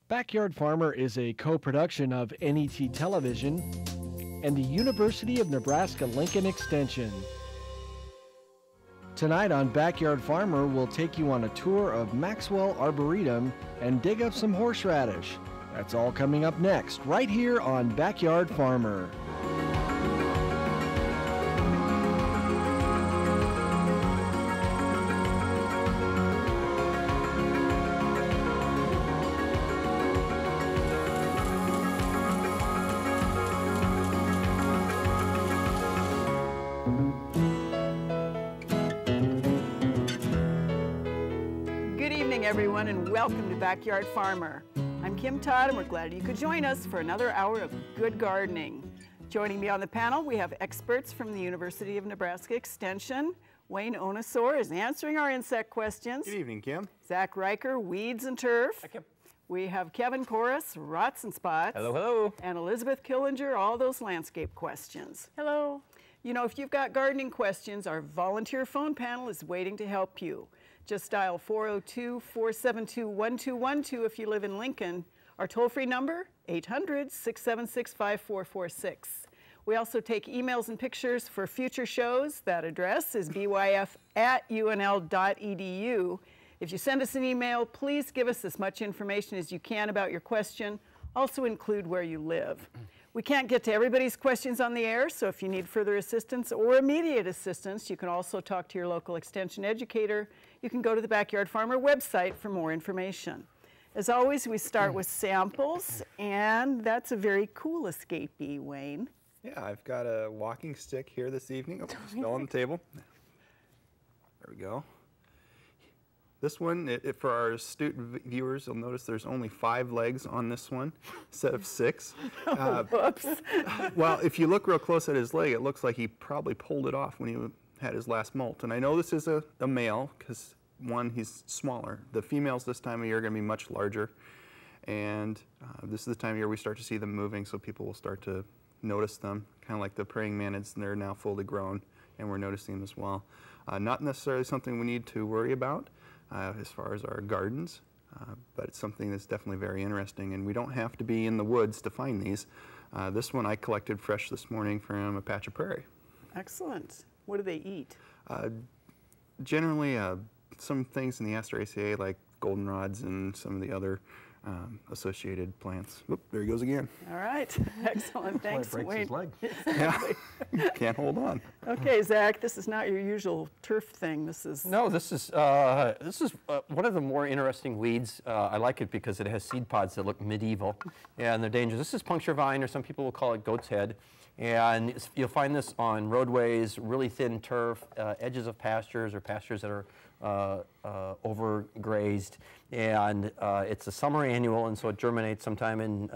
Backyard Farmer is a co-production of NET Television and the University of Nebraska-Lincoln Extension. Tonight on Backyard Farmer, we'll take you on a tour of Maxwell Arboretum and dig up some horseradish. That's all coming up next, right here on Backyard Farmer. Everyone, and welcome to Backyard Farmer. I'm Kim Todd, and we're glad you could join us for another hour of good gardening. Joining me on the panel, we have experts from the University of Nebraska Extension. Wayne Onosor is answering our insect questions. Good evening, Kim. Zach Riker, weeds and turf. Hi, Kim. We have Kevin Corus, rots and spots. Hello, hello. And Elizabeth Killinger, all those landscape questions. Hello. You know, if you've got gardening questions, our volunteer phone panel is waiting to help you. Just dial 402-472-1212 if you live in Lincoln. Our toll-free number, 800-676-5446. We also take emails and pictures for future shows. That address is byf@unl.edu. If you send us an email, please give us as much information as you can about your question. Also include where you live. We can't get to everybody's questions on the air, so if you need further assistance or immediate assistance, you can also talk to your local extension educator. You can go to the Backyard Farmer website for more information. As always, we start with samples, and that's a very cool escapee, Wayne. Yeah, I've got a walking stick here this evening. Oh, it's still on the table. There we go. This one, for our astute viewers, you'll notice there's only 5 legs on this one instead of 6. Whoops. Well, if you look real close at his leg, it looks like he probably pulled it off when he had his last molt. And I know this is a male because, one, he's smaller. The females this time of year are going to be much larger. And this is the time of year we start to see them moving, so people will start to notice them, kind of like the praying mantids, and they're now fully grown, and we're noticing them as well. Not necessarily something we need to worry about as far as our gardens, but it's something that's definitely very interesting, and we don't have to be in the woods to find these. This one I collected fresh this morning from a patch of prairie. Excellent. What do they eat? Generally, some things in the Asteraceae like goldenrods and some of the other associated plants. Oop, there he goes again. All right. Excellent. Thanks, Breaks Wayne. his leg. Yeah, can't hold on. Okay, Zach, this is not your usual turf thing. This is... No, this is one of the more interesting weeds. I like it because it has seed pods that look medieval, and they're dangerous. This is puncture vine, or some people will call it goat's head. And you'll find this on roadways, really thin turf, edges of pastures, or pastures that are overgrazed. And it's a summer annual, and so it germinates sometime in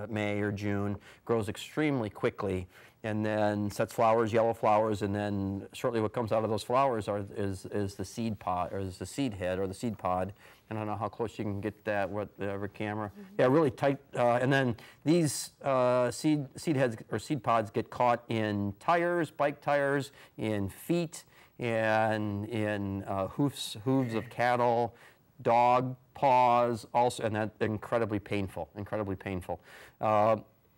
May or June, grows extremely quickly, and then sets flowers, yellow flowers, and then shortly what comes out of those flowers is the seed pod, or is the seed head, or the seed pod. I don't know how close you can get that with the camera. Yeah, really tight. And then these seed heads or seed pods get caught in tires, bike tires, in feet, and in hooves of cattle, dog paws, also, and that's incredibly painful, incredibly painful.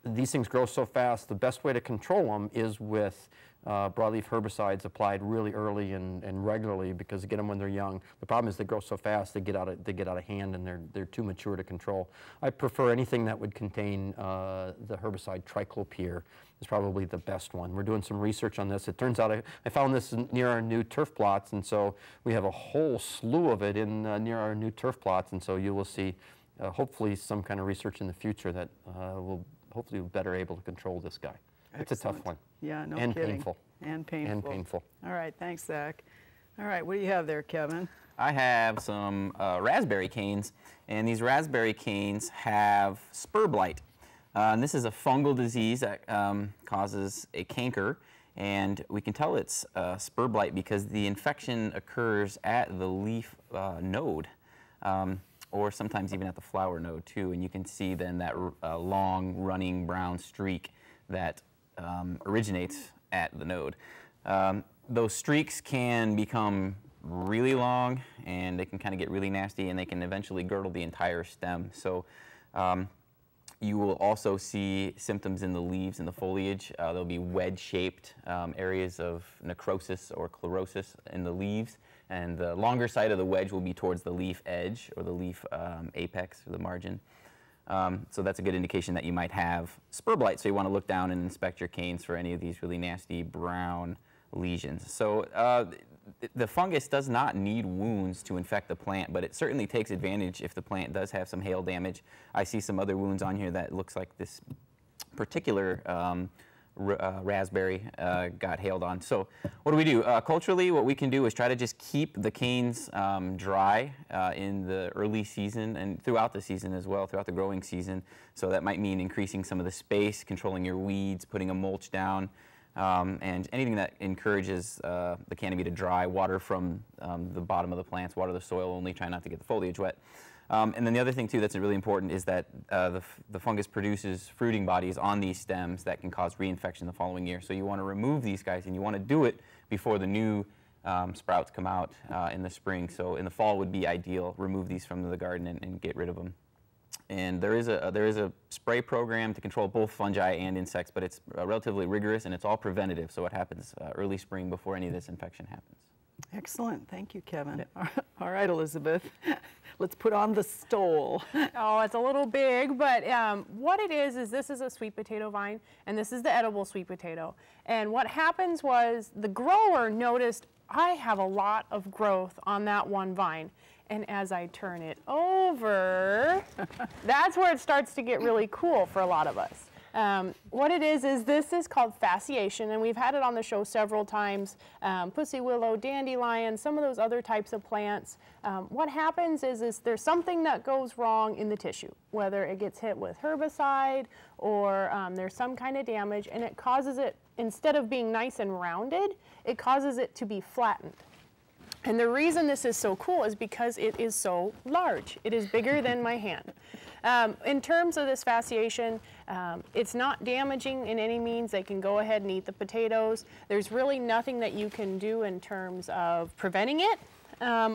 These things grow so fast, the best way to control them is with broadleaf herbicides applied really early and regularly, because to get them when they're young. The problem is they grow so fast they get out of hand, and they're too mature to control. I prefer anything that would contain the herbicide triclopyr. Is probably the best one. We're doing some research on this. It turns out I found this near our new turf plots, and so we have a whole slew of it in near our new turf plots, and so you will see hopefully some kind of research in the future that will hopefully be better able to control this guy. Excellent. It's a tough one. Yeah, no and kidding. Painful. And painful. And painful. All right, thanks, Zach. All right, what do you have there, Kevin? I have some raspberry canes, and these raspberry canes have spur blight. And this is a fungal disease that causes a canker, and we can tell it's spur blight because the infection occurs at the leaf node, or sometimes even at the flower node too, and you can see then that long running brown streak that originates at the node. Those streaks can become really long, and they can kind of get really nasty, and they can eventually girdle the entire stem. So You will also see symptoms in the leaves and the foliage. There'll be wedge-shaped areas of necrosis or chlorosis in the leaves, and the longer side of the wedge will be towards the leaf edge or the leaf apex or the margin. So that's a good indication that you might have spur blight. So you want to look down and inspect your canes for any of these really nasty brown lesions. So the fungus does not need wounds to infect the plant, but it certainly takes advantage if the plant does have some hail damage. I see some other wounds on here that looks like this particular raspberry got hailed on. So what do? Culturally, what we can do is try to just keep the canes dry in the early season and throughout the season as well, throughout the growing season. So that might mean increasing some of the space, controlling your weeds, putting a mulch down, and anything that encourages the canopy to dry, water from the bottom of the plants, water the soil only, try not to get the foliage wet. And then the other thing too that's really important is that the fungus produces fruiting bodies on these stems that can cause reinfection the following year. So you want to remove these guys, and you want to do it before the new sprouts come out in the spring. So in the fall would be ideal. Remove these from the garden and get rid of them. And there is a spray program to control both fungi and insects, but it's relatively rigorous, and it's all preventative. So it happens early spring before any of this infection happens. Excellent. Thank you, Kevin. All right, Elizabeth. Let's put on the stole. Oh, it's a little big, but what it is this is a sweet potato vine, and this is the edible sweet potato. And what happens was the grower noticed, I have a lot of growth on that one vine. And as I turn it over, that's where it starts to get really cool for a lot of us. What it is this is called fasciation, and we've had it on the show several times. Pussy willow, dandelion, some of those other types of plants. What happens is there's something that goes wrong in the tissue, whether it gets hit with herbicide or there's some kind of damage, and it causes it, instead of being nice and rounded, it causes it to be flattened. And the reason this is so cool is because it is so large. It is bigger than my hand. In terms of this fasciation, it's not damaging in any means. They can go ahead and eat the potatoes. There's really nothing that you can do in terms of preventing it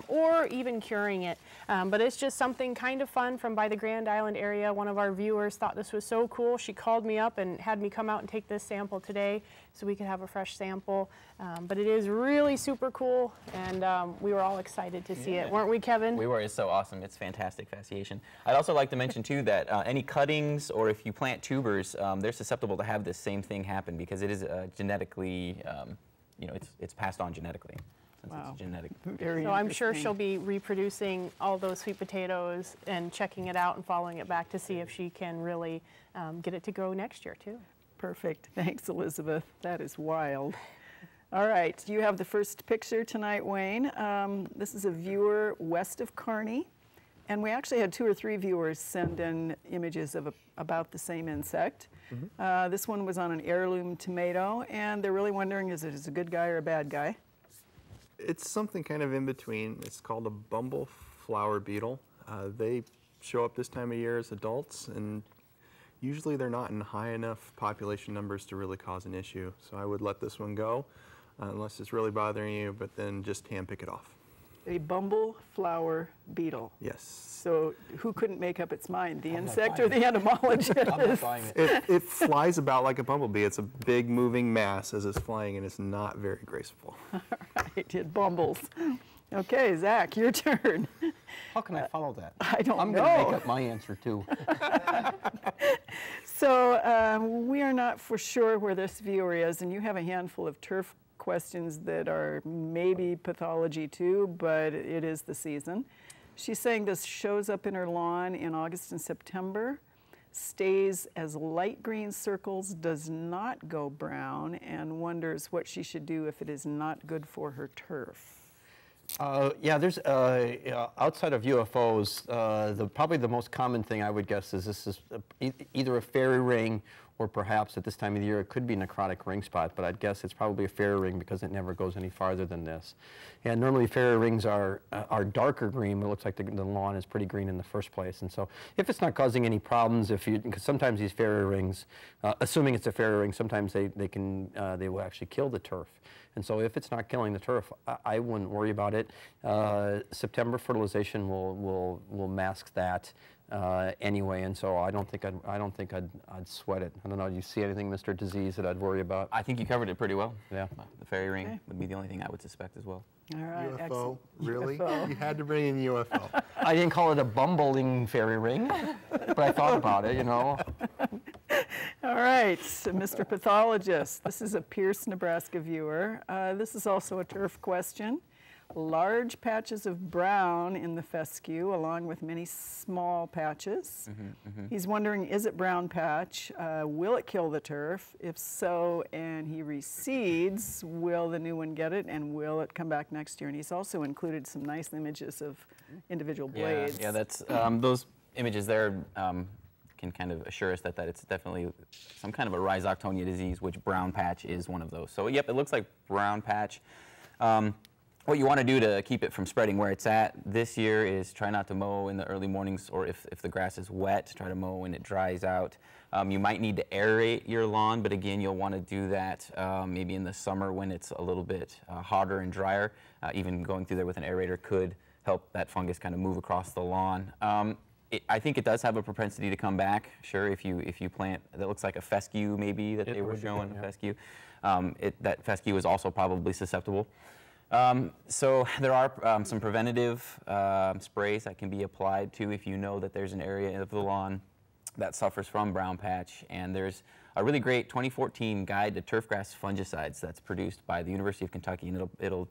or even curing it. But it's just something kind of fun from by the Grand Island area. One of our viewers thought this was so cool. She called me up and had me come out and take this sample today so we could have a fresh sample. But it is really super cool, and we were all excited to see it. Weren't we, Kevin? We were. It's so awesome. It's fantastic fasciation. I'd also like to mention, too, that any cuttings or if you plant tubers, they're susceptible to have this same thing happen because it is genetically, it's passed on genetically. Wow. It's genetic. Very So I'm sure interesting. she'll be reproducing all those sweet potatoes and checking it out and following it back to see if she can really get it to grow next year, too. Perfect. Thanks, Elizabeth. That is wild. All right, you have the first picture tonight, Wayne. This is a viewer west of Kearney, and we actually had 2 or 3 viewers send in images of about the same insect. Mm-hmm. This one was on an heirloom tomato, and they're really wondering, is it a good guy or a bad guy? It's something kind of in between. It's called a bumble flower beetle. They show up this time of year as adults, and usually they're not in high enough population numbers to really cause an issue. So I would let this one go unless it's really bothering you, but then just hand pick it off. A bumble flower beetle. Yes. So who couldn't make up its mind, the insect or the entomologist? It flies about like a bumblebee. It's a big moving mass as it's flying, and it's not very graceful. Right, it bumbles. Okay, Zach, your turn. How can I follow that? I don't I'm know. going to make up my answer, too. So we are not for sure where this viewer is, and you have a handful of turf questions that are maybe pathology too, but it is the season. She's saying this shows up in her lawn in August and September, stays as light green circles, does not go brown, and wonders what she should do if it is not good for her turf. Yeah, there's outside of UFOs, probably the most common thing I would guess is this is either a fairy ring or perhaps at this time of the year it could be necrotic ring spot, but I'd guess it's probably a fairy ring because it never goes any farther than this. And normally fairy rings are darker green, but it looks like the lawn is pretty green in the first place. And so if it's not causing any problems, because sometimes these fairy rings, assuming it's a fairy ring, sometimes they will actually kill the turf. And so if it's not killing the turf, I wouldn't worry about it. September fertilization will mask that. anyway, and so I don't think I'd sweat it. I don't know. Do you see anything, Mr. Disease, that I'd worry about? I think you covered it pretty well. Yeah. The fairy ring would be the only thing I would suspect as well. All right, UFO, excellent. really? UFO. You had to bring in UFO. I didn't call it a bumbling fairy ring, but I thought about it, you know. All right, so Mr. Pathologist, this is a Pierce, Nebraska viewer. This is also a turf question. Large patches of brown in the fescue, along with many small patches. He's wondering, is it brown patch? Will it kill the turf? If so, and he reseeds, will the new one get it, and will it come back next year? And he's also included some nice images of individual blades. Yeah, that's those images there can kind of assure us that it's definitely some kind of a Rhizoctonia disease, which brown patch is one of those. So yep, it looks like brown patch. What you want to do to keep it from spreading where it's at this year is try not to mow in the early mornings, or if the grass is wet, try to mow when it dries out. You might need to aerate your lawn, but again, you'll want to do that maybe in the summer when it's a little bit hotter and drier. Even going through there with an aerator could help that fungus kind of move across the lawn. I think it does have a propensity to come back. Sure, if you plant, that looks like a fescue maybe that they were showing, a fescue. That fescue is also probably susceptible. So there are some preventative sprays that can be applied to if you know that there's an area of the lawn that suffers from brown patch. And there's a really great 2014 guide to turfgrass fungicides that's produced by the University of Kentucky, and it'll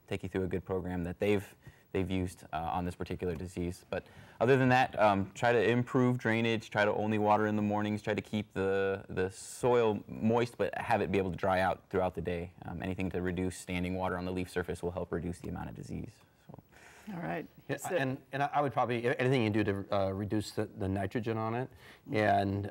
take you through a good program that they've used on this particular disease. But other than that, try to improve drainage, try to only water in the mornings, try to keep the soil moist but have it be able to dry out throughout the day. Anything to reduce standing water on the leaf surface will help reduce the amount of disease. So. All right. Yeah, and I would probably, anything you do to reduce the nitrogen on it, and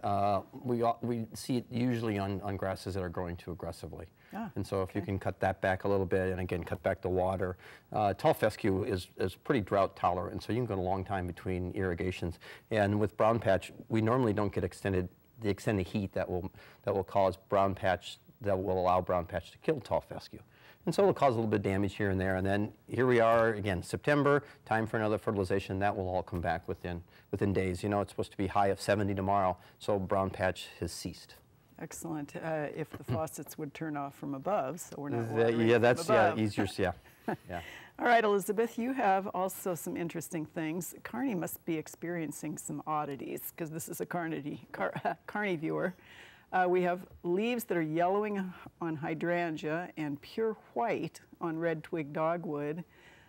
we see it usually on grasses that are growing too aggressively. And so if you can cut that back a little bit, and again, cut back the water. Tall fescue is pretty drought tolerant, so you can go a long time between irrigations. And with brown patch, we normally don't get the extended heat that will cause brown patch, that will allow brown patch to kill tall fescue. And so it'll cause a little bit of damage here and there. And then here we are again, September, time for another fertilization. That will all come back within days. You know, it's supposed to be high of 70 tomorrow, so brown patch has ceased. Excellent. If the faucets would turn off from above, so we're not watering Yeah, that's from above. easier. Yeah. All right, Elizabeth, you have also some interesting things. Carney must be experiencing some oddities, because this is a Carney viewer. We have leaves that are yellowing on hydrangea and pure white on red twig dogwood.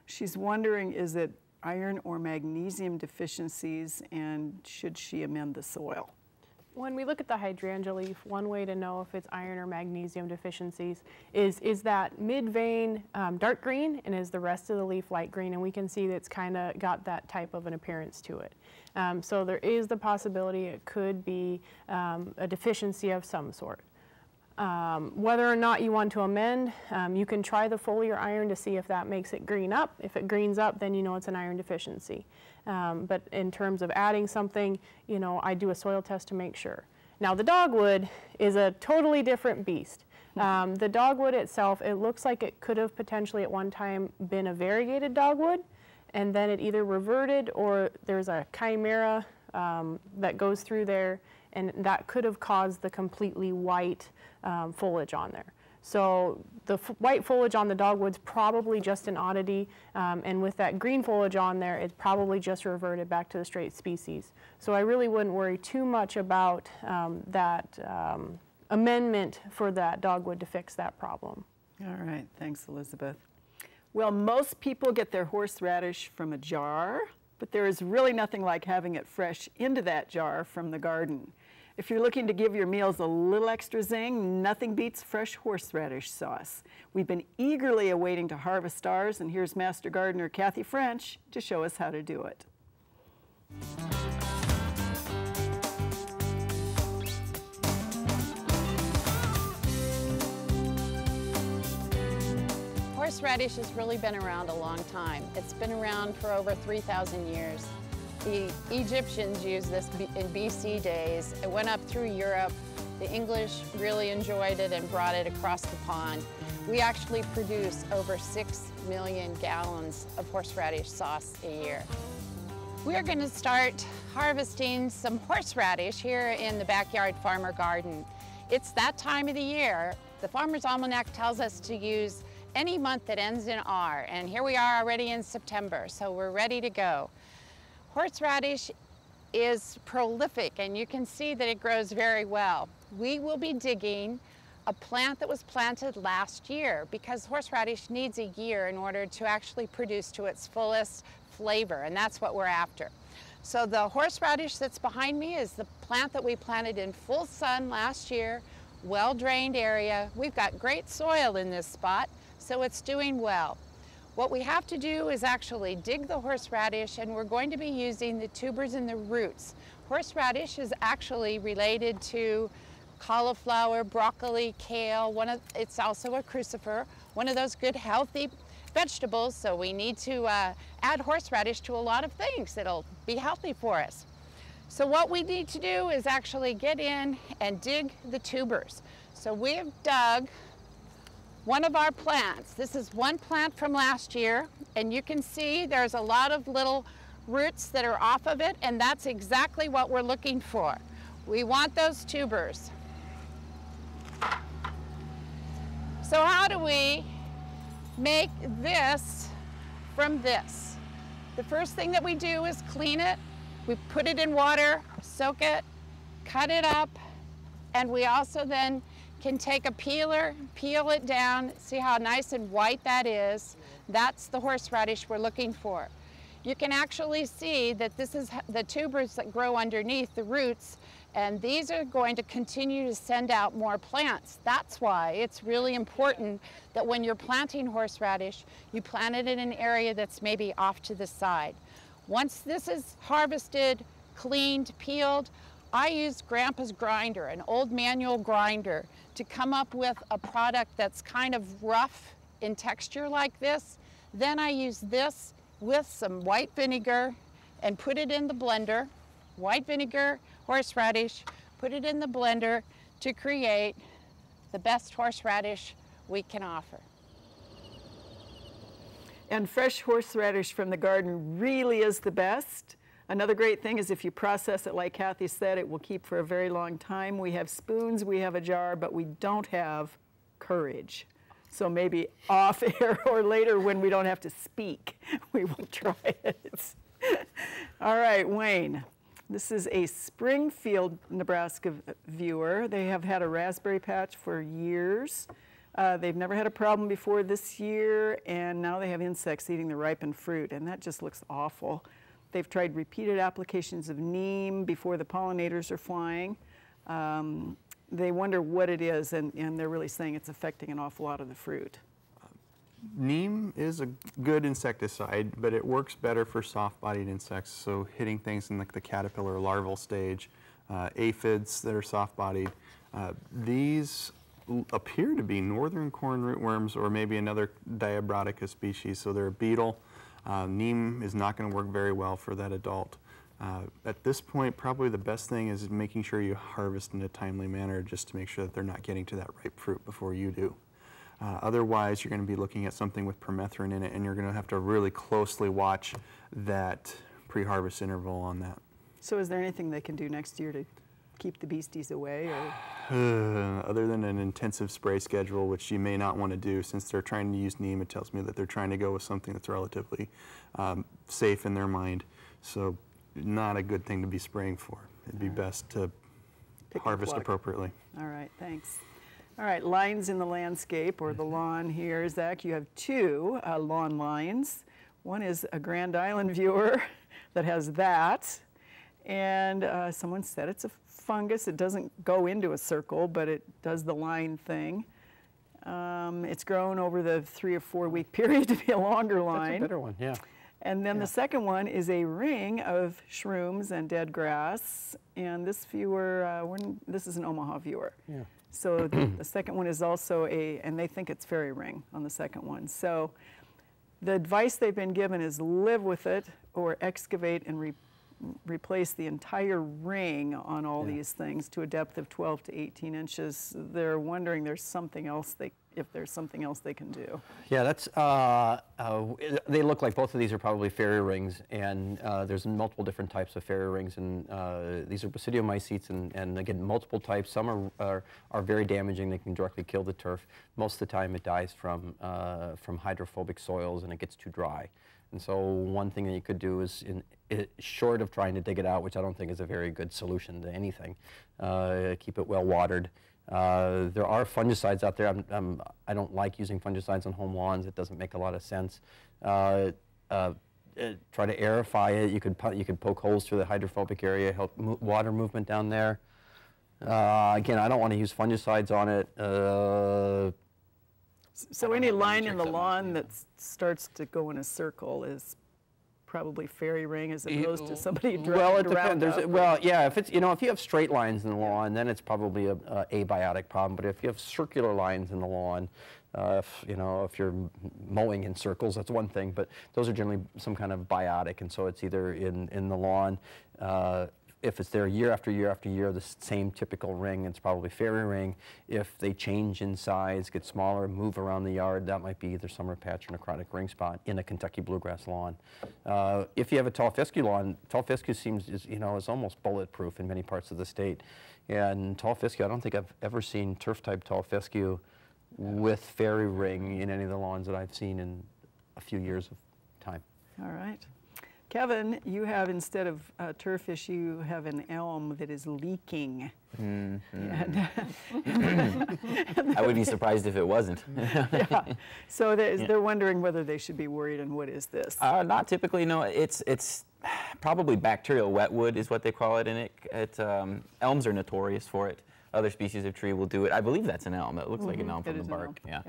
She's wondering, is it iron or magnesium deficiencies, and should she amend the soil? When we look at the hydrangea leaf, one way to know if it's iron or magnesium deficiencies is that mid-vein dark green, and is the rest of the leaf light green, and we can see that it's kind of got that type of an appearance to it. So there is the possibility it could be a deficiency of some sort. Whether or not you want to amend, you can try the foliar iron to see if that makes it green up. If it greens up, then you know it's an iron deficiency. But in terms of adding something, you know, I do a soil test to make sure. Now the dogwood is a totally different beast. The dogwood itself, it looks like it could have potentially at one time been a variegated dogwood, and then it either reverted or there's a chimera that goes through there, and that could have caused the completely white foliage on there. So the white foliage on the dogwood's probably just an oddity, and with that green foliage on there, it's probably just reverted back to the straight species. So I really wouldn't worry too much about that amendment for that dogwood to fix that problem. All right, thanks, Elizabeth. Well, most people get their horseradish from a jar, but there is really nothing like having it fresh into that jar from the garden. If you're looking to give your meals a little extra zing, nothing beats fresh horseradish sauce. We've been eagerly awaiting to harvest ours, and here's Master Gardener Kathy French to show us how to do it. Horseradish has really been around a long time. It's been around for over 3,000 years. The Egyptians used this in BC days. It went up through Europe. The English really enjoyed it and brought it across the pond. We actually produce over 6 million gallons of horseradish sauce a year. We're going to start harvesting some horseradish here in the Backyard Farmer Garden. It's that time of the year. The Farmer's Almanac tells us to use any month that ends in R, and here we are already in September, so we're ready to go. Horseradish is prolific, and you can see that it grows very well. We will be digging a plant that was planted last year because horseradish needs a year in order to actually produce to its fullest flavor, and that's what we're after. So the horseradish that's behind me is the plant that we planted in full sun last year, well-drained area. We've got great soil in this spot, so it's doing well. What we have to do is actually dig the horseradish, and we're going to be using the tubers and the roots. Horseradish is actually related to cauliflower, broccoli, kale. It's also a crucifer, one of those good healthy vegetables, so we need to add horseradish to a lot of things that'll be healthy for us. So what we need to do is actually get in and dig the tubers. So we've dug one of our plants. This is one plant from last year, and you can see there's a lot of little roots that are off of it, and that's exactly what we're looking for. We want those tubers. So how do we make this from this? The first thing that we do is clean it. We put it in water, soak it, cut it up, and we also then can take a peeler, peel it down, see how nice and white that is. That's the horseradish we're looking for. You can actually see that this is the tubers that grow underneath the roots, and these are going to continue to send out more plants. That's why it's really important that when you're planting horseradish, you plant it in an area that's maybe off to the side. Once this is harvested, cleaned, peeled, I use Grandpa's grinder, an old manual grinder, to come up with a product that's kind of rough in texture like this. Then I use this with some white vinegar and put it in the blender. White vinegar, horseradish, put it in the blender to create the best horseradish we can offer. And fresh horseradish from the garden really is the best. Another great thing is if you process it, like Kathy said, it will keep for a very long time. We have spoons, we have a jar, but we don't have courage. So maybe off air or later when we don't have to speak, we will try it. All right, Wayne. This is a Springfield, Nebraska viewer. They have had a raspberry patch for years. They've never had a problem before this year, and now they have insects eating the ripened fruit, and that just looks awful. They've tried repeated applications of neem before the pollinators are flying. They wonder what it is, and they're really saying it's affecting an awful lot of the fruit. Neem is a good insecticide, but it works better for soft-bodied insects, so hitting things in like the caterpillar larval stage, aphids that are soft-bodied. These appear to be northern corn rootworms or maybe another Diabrotica species, so they're a beetle. Neem is not going to work very well for that adult. At this point, probably the best thing is making sure you harvest in a timely manner just to make sure that they're not getting to that ripe fruit before you do. Otherwise, you're going to be looking at something with permethrin in it, and you're going to have to really closely watch that pre-harvest interval on that. So is there anything they can do next year to keep the beasties away? Or? Other than an intensive spray schedule, which you may not want to do, since they're trying to use neem, it tells me that they're trying to go with something that's relatively safe in their mind. So not a good thing to be spraying for. It'd be best to harvest appropriately. All right, thanks. All right, lines in the landscape, or the lawn here. Zach, you have two lawn lines. One is a Grand Island viewer that has that, and someone said it's a fungus. It doesn't go into a circle, but it does the line thing. It's grown over the 3 or 4 week period to be a longer line. That's a better one, yeah. And then the second one is a ring of shrooms and dead grass. And this viewer, this is an Omaha viewer. Yeah. So the second one is also and they think it's fairy ring on the second one. So the advice they've been given is live with it or excavate and replace the entire ring on all these things to a depth of 12 to 18 inches. They're wondering if there's something else they can do. Yeah, that's, they look like both of these are probably fairy rings, and there's multiple different types of fairy rings, and these are basidiomycetes, and again, multiple types. Some are very damaging. They can directly kill the turf. Most of the time it dies from hydrophobic soils and it gets too dry. And so one thing that you could do is, short of trying to dig it out, which I don't think is a very good solution to anything, keep it well watered. There are fungicides out there. I don't like using fungicides on home lawns. It doesn't make a lot of sense. Try to aerify it. You could poke holes through the hydrophobic area, help water movement down there. Again, I don't want to use fungicides on it. So any line in the lawn that starts to go in a circle is probably fairy ring as opposed to somebody driving around. Well, yeah, if it's, if you have straight lines in the lawn, then it's probably a abiotic problem. But if you have circular lines in the lawn, if you're mowing in circles, that's one thing. But those are generally some kind of biotic, and so it's either in the lawn. If it's there year after year after year, the same typical ring, it's probably fairy ring. If they change in size, get smaller, move around the yard, that might be either summer patch or necrotic ring spot in a Kentucky bluegrass lawn. If you have a tall fescue lawn, tall fescue is almost bulletproof in many parts of the state. And tall fescue, I don't think I've ever seen turf-type tall fescue with fairy ring in any of the lawns that I've seen in a few years of time. All right. Kevin, you have, instead of turfish, you have an elm that is leaking. I would be surprised if it wasn't. Yeah. So they're wondering whether they should be worried, and what is this? Not typically, no. It's probably bacterial wetwood is what they call it, and elms are notorious for it. Other species of tree will do it. I believe that's an elm. It looks like an elm from the bark. Yeah.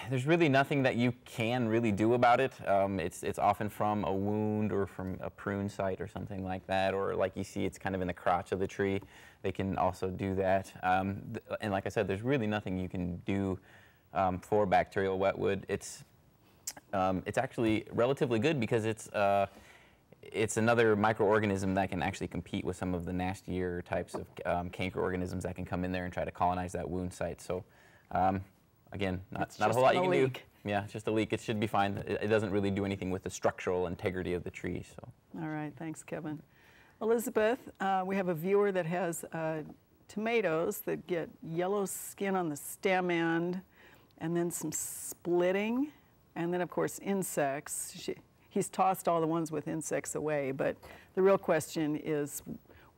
There's really nothing that you can really do about it. It's often from a wound or from a prune site or something like that, or like you see, it's kind of in the crotch of the tree. They can also do that. And like I said, there's really nothing you can do for bacterial wetwood. It's actually relatively good because it's another microorganism that can actually compete with some of the nastier types of canker organisms that can come in there and try to colonize that wound site. So. Again, not a whole lot you can do. Yeah, it's just a leak. It should be fine. It doesn't really do anything with the structural integrity of the tree. So. All right, thanks, Kevin. Elizabeth, we have a viewer that has tomatoes that get yellow skin on the stem end, and then some splitting, and then of course insects. He's tossed all the ones with insects away, but the real question is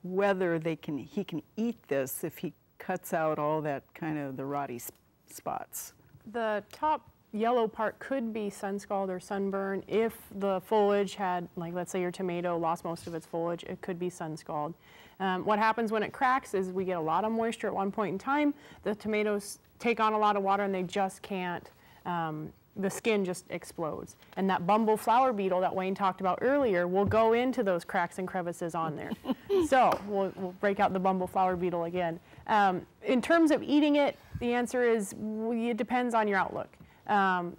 whether he can eat this if he cuts out all that kind of the rotty spots. The top yellow part could be sun scald or sunburn. If the foliage had, like let's say your tomato lost most of its foliage, it could be sun scald. What happens when it cracks is we get a lot of moisture at one point in time. The tomatoes take on a lot of water and they just can't, the skin just explodes. And that bumble flower beetle that Wayne talked about earlier will go into those cracks and crevices on there. So we'll break out the bumble flower beetle again. In terms of eating it, the answer is it depends on your outlook.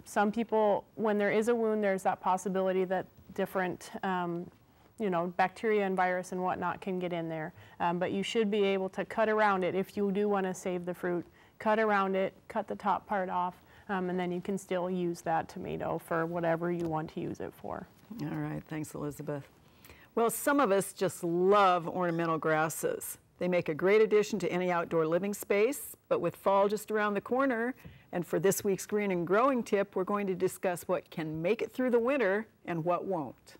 Some people, when there is a wound, there's that possibility that different bacteria and virus and whatnot can get in there. But you should be able to cut around it if you do want to save the fruit. Cut around it, cut the top part off, and then you can still use that tomato for whatever you want to use it for. All right, thanks, Elizabeth. Well, some of us just love ornamental grasses. They make a great addition to any outdoor living space, but with fall just around the corner, and for this week's Green and Growing tip, we're going to discuss what can make it through the winter and what won't.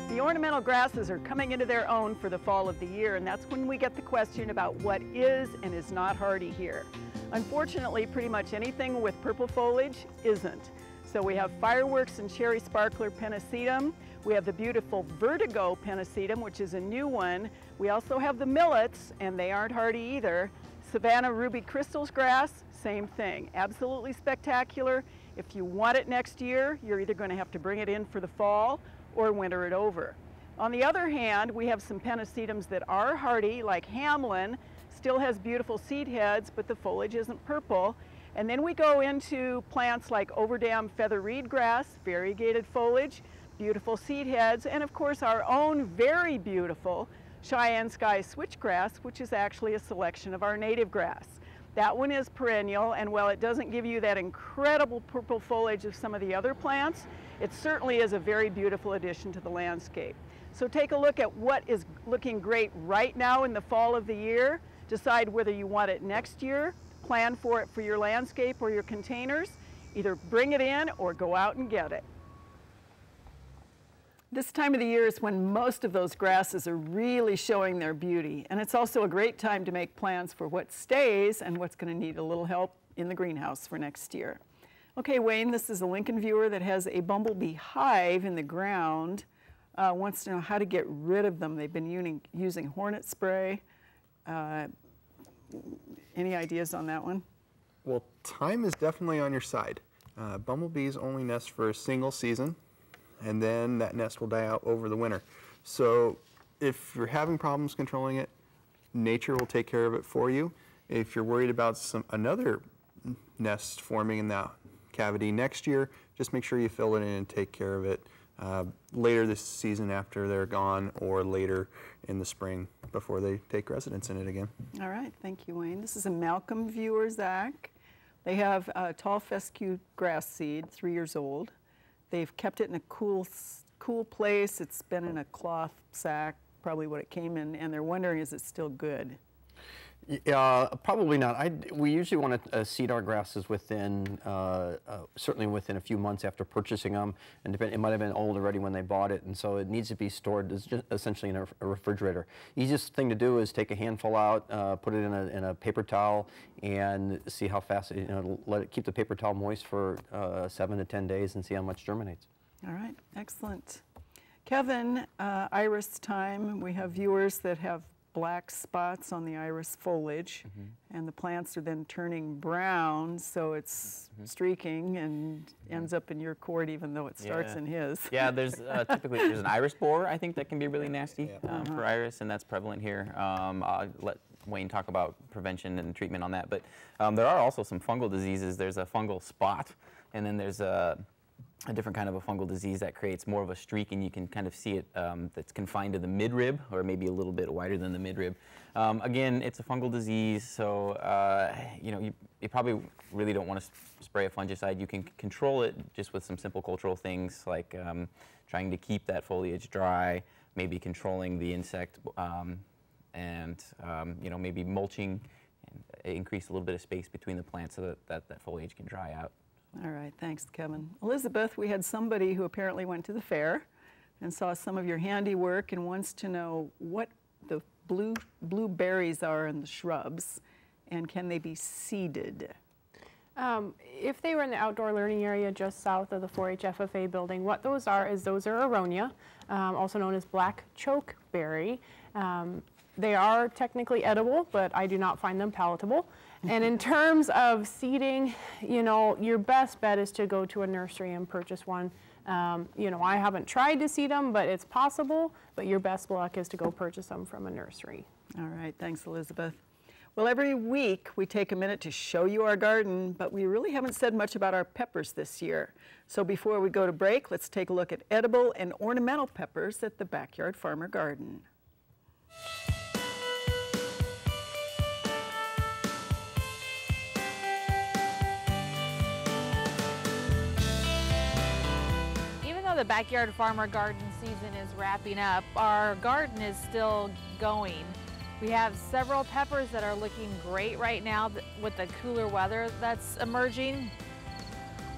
The ornamental grasses are coming into their own for the fall of the year, and that's when we get the question about what is and is not hardy here. Unfortunately, pretty much anything with purple foliage isn't. So we have Fireworks and Cherry Sparkler Pennisetum. We have the beautiful Vertigo Pennisetum, which is a new one. We also have the Millets, and they aren't hardy either. Savannah Ruby Crystals grass, same thing. Absolutely spectacular. If you want it next year, you're either going to have to bring it in for the fall or winter it over. On the other hand, we have some Pennisetums that are hardy, like Hamlin, still has beautiful seed heads, but the foliage isn't purple. And then we go into plants like Overdam feather reed grass, variegated foliage, beautiful seed heads, and of course our own very beautiful Cheyenne Sky switchgrass, which is actually a selection of our native grass. That one is perennial, and while it doesn't give you that incredible purple foliage of some of the other plants, it certainly is a very beautiful addition to the landscape. So take a look at what is looking great right now in the fall of the year. Decide whether you want it next year. Plan for it for your landscape or your containers. Either bring it in or go out and get it. This time of the year is when most of those grasses are really showing their beauty, and it's also a great time to make plans for what stays and what's going to need a little help in the greenhouse for next year. Okay, Wayne, this is a Lincoln viewer that has a bumblebee hive in the ground. Wants to know how to get rid of them. They've been using hornet spray. Any ideas on that one? Well, time is definitely on your side. Bumblebees only nest for a single season, and then that nest will die out over the winter. So if you're having problems controlling it, nature will take care of it for you. If you're worried about another nest forming in that cavity next year, just make sure you fill it in and take care of it later this season after they're gone, or later in the spring before they take residence in it again. All right, thank you, Wayne. This is a Malcolm viewer, Zach. They have tall fescue grass seed, 3 years old. They've kept it in a cool place. It's been in a cloth sack, probably what it came in, and they're wondering, is it still good? Probably not. We usually want to seed our grasses within, certainly within a few months after purchasing them, and it might have been old already when they bought it, and so it needs to be stored essentially in a refrigerator. Easiest thing to do is take a handful out, put it in a paper towel, and see how fast let it keep the paper towel moist for 7 to 10 days, and see how much germinates. All right, excellent. Kevin, iris time. We have viewers that have black spots on the iris foliage, and the plants are then turning brown, so it's streaking and ends up in your court, even though it starts in his. Yeah, there's typically there's an iris borer, I think, that can be really nasty for iris, and that's prevalent here. I'll let Wayne talk about prevention and treatment on that, but there are also some fungal diseases. There's a fungal spot, and then there's a different kind of a fungal disease that creates more of a streak, and you can kind of see it that's confined to the midrib, or maybe a little bit wider than the midrib. Again, it's a fungal disease, so you probably really don't want to spray a fungicide. You can control it just with some simple cultural things, like trying to keep that foliage dry, maybe controlling the insect, and maybe mulching, and increase a little bit of space between the plants so that foliage can dry out. All right, thanks, Kevin. Elizabeth, we had somebody who apparently went to the fair and saw some of your handiwork and wants to know what the blue berries are in the shrubs, and can they be seeded? If they were in the outdoor learning area just south of the 4-H FFA building, what those are aronia, also known as black chokeberry. They are technically edible, but I do not find them palatable. And in terms of seeding, your best bet is to go to a nursery and purchase one. I haven't tried to seed them, but it's possible, but your best luck is to go purchase them from a nursery. All right, thanks, Elizabeth. Well, every week we take a minute to show you our garden, but we really haven't said much about our peppers this year. So before we go to break, let's take a look at edible and ornamental peppers at the Backyard Farmer Garden. The Backyard Farmer Garden season is wrapping up, our garden is still going. We have several peppers that are looking great right now with the cooler weather that's emerging.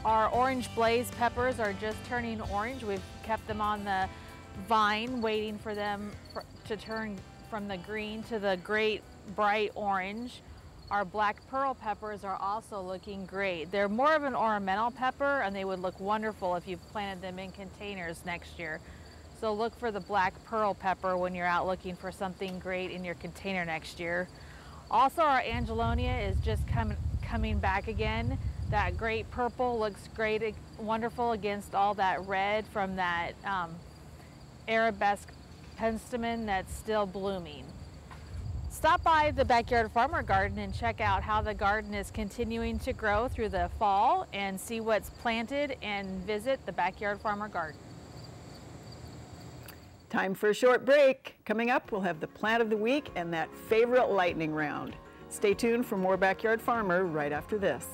Our orange blaze peppers are just turning orange. We've kept them on the vine waiting for them to turn from the green to the great bright orange. Our black pearl peppers are also looking great. They're more of an ornamental pepper, and they would look wonderful if you planted them in containers next year. So look for the black pearl pepper when you're out looking for something great in your container next year. Also, our Angelonia is just coming back again. That great purple looks great, wonderful against all that red from that arabesque penstemon that's still blooming. Stop by the Backyard Farmer Garden and check out how the garden is continuing to grow through the fall and see what's planted, and visit the Backyard Farmer Garden. Time for a short break. Coming up, we'll have the plant of the week and that favorite lightning round. Stay tuned for more Backyard Farmer right after this.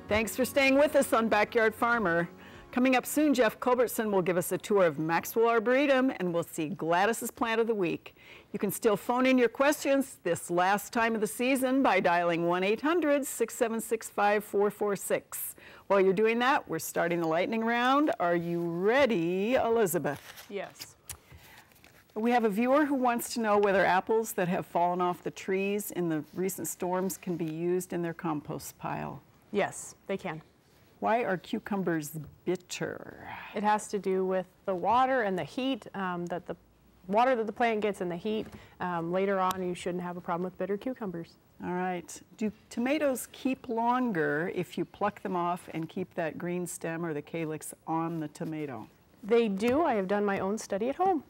Thanks for staying with us on Backyard Farmer. Coming up soon, Jeff Culbertson will give us a tour of Maxwell Arboretum, and we'll see Gladys's Plant of the Week. You can still phone in your questions this last time of the season by dialing 1-800-676-5446. While you're doing that, we're starting the lightning round. Are you ready, Elizabeth? Yes. We have a viewer who wants to know whether apples that have fallen off the trees in the recent storms can be used in their compost pile. Yes, they can. Why are cucumbers bitter? It has to do with the water and the heat, that the water that the plant gets and the heat. Later on, you shouldn't have a problem with bitter cucumbers. All right. Do tomatoes keep longer if you pluck them off and keep that green stem or the calyx on the tomato? They do. I have done my own study at home.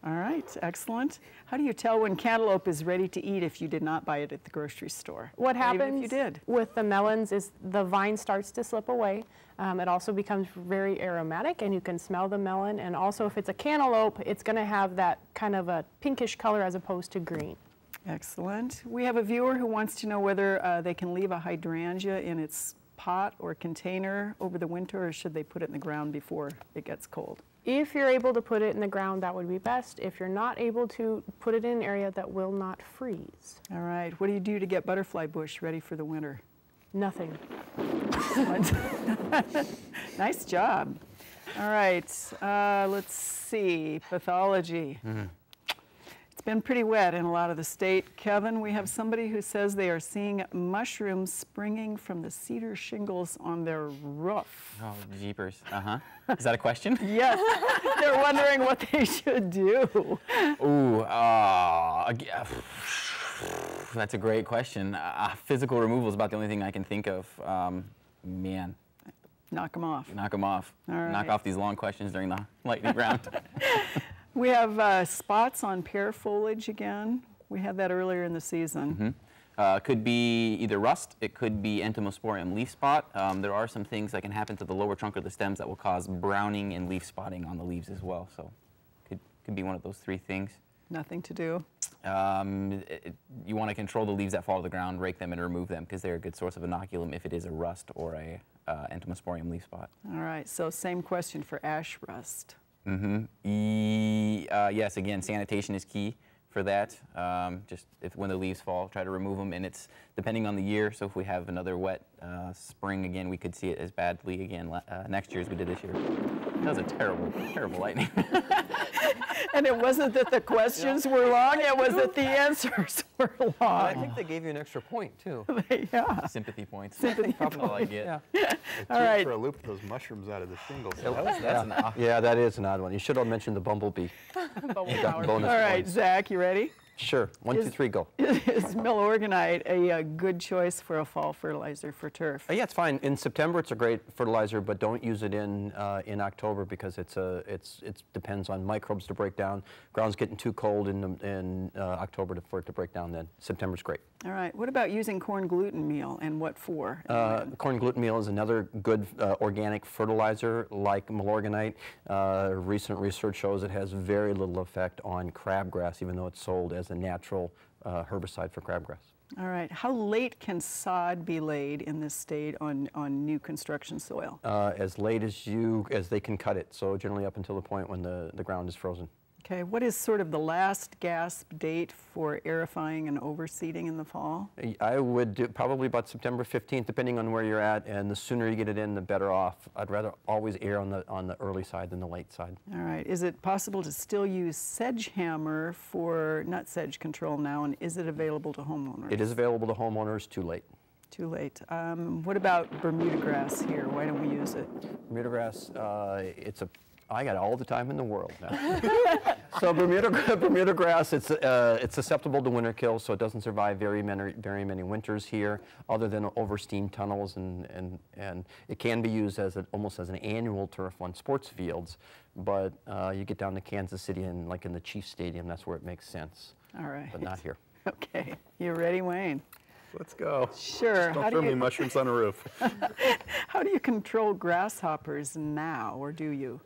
All right, excellent. How do you tell when cantaloupe is ready to eat if you did not buy it at the grocery store? What Or even happens if you did? with the melons is the vine starts to slip away. It also becomes very aromatic, and you can smell the melon. And also, if it's a cantaloupe, it's going to have that kind of a pinkish color as opposed to green. Excellent. We have a viewer who wants to know whether they can leave a hydrangea in its pot or container over the winter, or should they put it in the ground before it gets cold? If you're able to put it in the ground, that would be best. If you're not able to, put it in an area that will not freeze. All right. What do you do to get butterfly bush ready for the winter? Nothing. Nice job. All right. Let's see. Pathology. It's been pretty wet in a lot of the state. Kevin, we have somebody who says they are seeing mushrooms springing from the cedar shingles on their roof. Oh, jeepers. Is that a question? Yes. They're wondering what they should do. Ooh, that's a great question. Physical removal is about the only thing I can think of. Man. Knock them off. Knock them off. All right. Knock off these long questions during the lightning round. We have spots on pear foliage again. We had that earlier in the season. Could be either rust, it could be entomosporium leaf spot. There are some things that can happen to the lower trunk of the stems that will cause browning and leaf spotting on the leaves as well. So could be one of those three things. Nothing to do. You want to control the leaves that fall to the ground, rake them and remove them, because they're a good source of inoculum if it is a rust or a entomosporium leaf spot. All right, so same question for ash rust. Yes, again, sanitation is key for that. Just when the leaves fall, try to remove them, and it's depending on the year. So if we have another wet spring again, we could see it as badly again next year as we did this year. That was a terrible, terrible lightning. And it wasn't that the questions were long, it was that the answers were long. I think they gave you an extra point, too. Yeah. Sympathy points. Sympathy Probably all I get. All right. For a loop, those mushrooms out of the shingles. Yeah, that is an odd one. You should have mentioned the bumblebee. You got bonus All right, points. Zach, you ready? Sure. 1, 2, 3, go. Is milorganite a good choice for a fall fertilizer for turf? Yeah, it's fine. In September, it's a great fertilizer, but don't use it in October because it depends on microbes to break down. Ground's getting too cold in October for it to break down. Then September's great. All right. What about using corn gluten meal, and what for? Corn gluten meal is another good organic fertilizer like milorganite. Recent research shows it has very little effect on crabgrass, even though it's sold as a natural herbicide for crabgrass. All right. How late can sod be laid in this state on new construction soil? As late as they can cut it. So generally up until the point when the ground is frozen. Okay. What is sort of the last gasp date for aerifying and overseeding in the fall? I would do probably about September 15th, depending on where you're at, and the sooner you get it in, the better off. I'd rather always err on the early side than the late side. All right. Is it possible to still use sedgehammer for nut sedge control now, and is it available to homeowners? It is available to homeowners, too late. Too late. What about Bermuda grass here? Why don't we use it? Bermuda grass, I got all the time in the world now. So Bermuda grass, it's susceptible to winter kill, so it doesn't survive very many winters here, other than over steam tunnels, and it can be used almost as an annual turf on sports fields. But you get down to Kansas City and like in the Chiefs Stadium, that's where it makes sense. All right. But not here. Okay. You ready, Wayne? Let's go. Sure. Don't throw me mushrooms on a roof. How do you control grasshoppers now, or do you?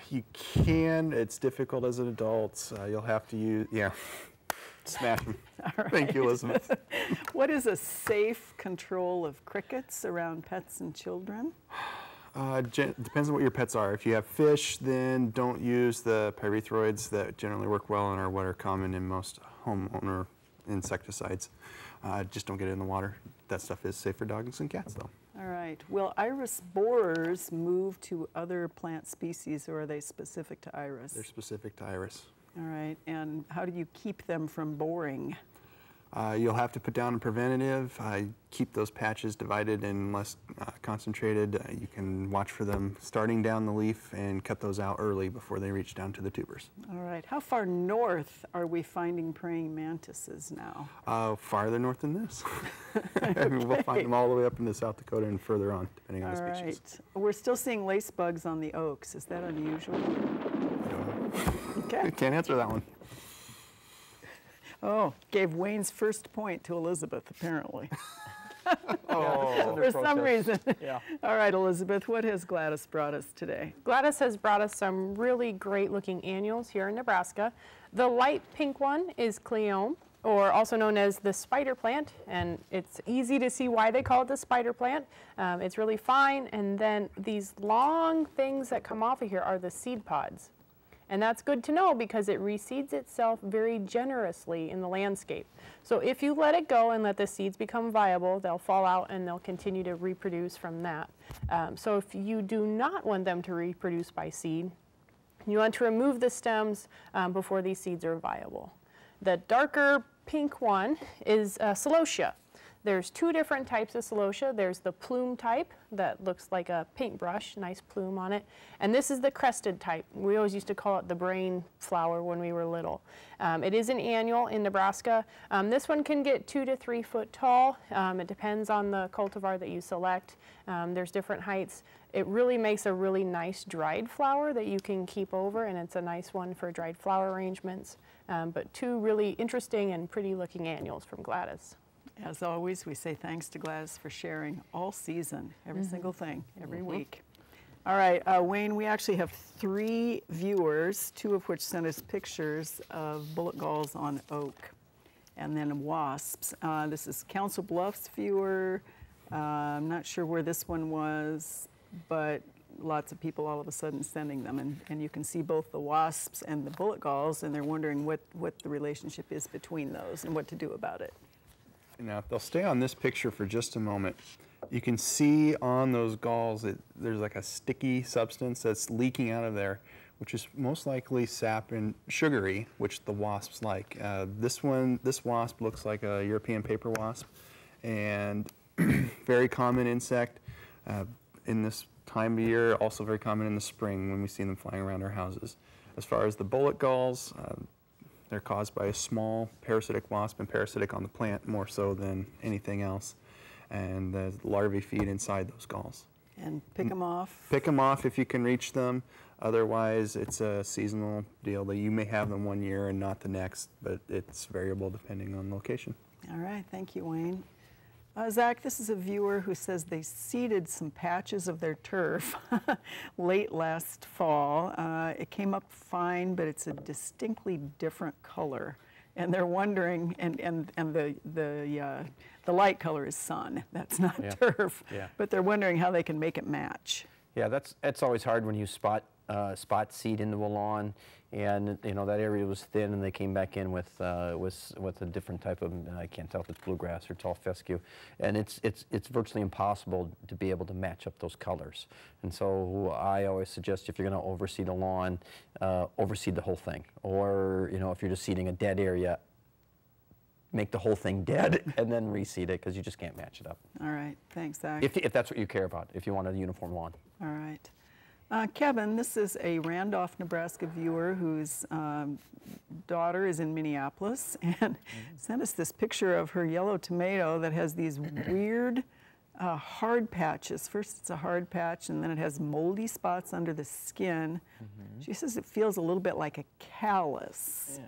You can. It's difficult as an adult. You'll have to use, smash them. Right. Thank you, Elizabeth. What is a safe control of crickets around pets and children? Depends on what your pets are. If you have fish, then don't use the pyrethroids that generally work well and are what are common in most homeowner insecticides. Just don't get it in the water. That stuff is safe for dogs and cats, though. All right. Will iris borers move to other plant species, or are they specific to iris? They're specific to iris. All right. And how do you keep them from boring? You'll have to put down a preventative. Keep those patches divided and less concentrated. You can watch for them starting down the leaf and cut those out early before they reach down to the tubers. All right. How far north are we finding praying mantises now? Farther north than this. I mean, we'll find them all the way up into South Dakota and further on, depending on the species. All right. We're still seeing lace bugs on the oaks. Is that unusual? I don't know. Okay. Can't answer that one. Oh, gave Wayne's first point to Elizabeth, apparently. Oh. For some reason. Yeah. All right, Elizabeth, what has Gladys brought us today? Gladys has brought us some really great looking annuals here in Nebraska. The light pink one is Cleome, or also known as the spider plant, and it's easy to see why they call it the spider plant. It's really fine, and then these long things that come off of here are the seed pods. And that's good to know because it reseeds itself very generously in the landscape. So if you let it go and let the seeds become viable, they'll fall out and they'll continue to reproduce from that. So if you do not want them to reproduce by seed, you want to remove the stems before these seeds are viable. The darker pink one is celosia. There's two different types of celosia. There's the plume type that looks like a paintbrush, nice plume on it. And this is the crested type. We always used to call it the brain flower when we were little. It is an annual in Nebraska. This one can get 2 to 3 foot tall. It depends on the cultivar that you select. There's different heights. It really makes a really nice dried flower that you can keep over, and it's a nice one for dried flower arrangements. But two really interesting and pretty looking annuals from Gladys. As always, we say thanks to Gladys for sharing all season, every single thing, every week. All right, Wayne, we actually have 3 viewers, 2 of which sent us pictures of bullet galls on oak and then wasps. This is Council Bluffs viewer. I'm not sure where this one was, but lots of people all of a sudden sending them. And you can see both the wasps and the bullet galls, and they're wondering what the relationship is between those and what to do about it. Now, if they'll stay on this picture for just a moment, you can see on those galls there's like a sticky substance that's leaking out of there, which is most likely sap and sugary, which the wasps like. This wasp looks like a European paper wasp, and very common insect in this time of year, also very common in the spring when we see them flying around our houses. As far as the bullet galls, they're caused by a small parasitic wasp, and parasitic on the plant more so than anything else. And the larvae feed inside those galls. And pick them off? Pick them off if you can reach them. Otherwise, it's a seasonal deal that you may have them one year and not the next, but it's variable depending on location. All right, thank you, Wayne. Zach, this is a viewer who says they seeded some patches of their turf late last fall. It came up fine, but it's a distinctly different color. And they're wondering, and the light color is sun. That's not turf. Yeah. But they're wondering how they can make it match. Yeah, that's always hard when you spot seed into a lawn, and that area was thin, and they came back in with a different type of, I can't tell if it's bluegrass or tall fescue, and it's virtually impossible to be able to match up those colors. And so I always suggest, if you're going to overseed a lawn, overseed the whole thing, or if you're just seeding a dead area, make the whole thing dead and then reseed it because you just can't match it up. All right, thanks, Zach. If that's what you care about, if you want a uniform lawn. All right. Kevin, this is a Randolph, Nebraska viewer whose daughter is in Minneapolis and sent us this picture of her yellow tomato that has these weird hard patches. First it's a hard patch and then it has moldy spots under the skin. She says it feels a little bit like a callus.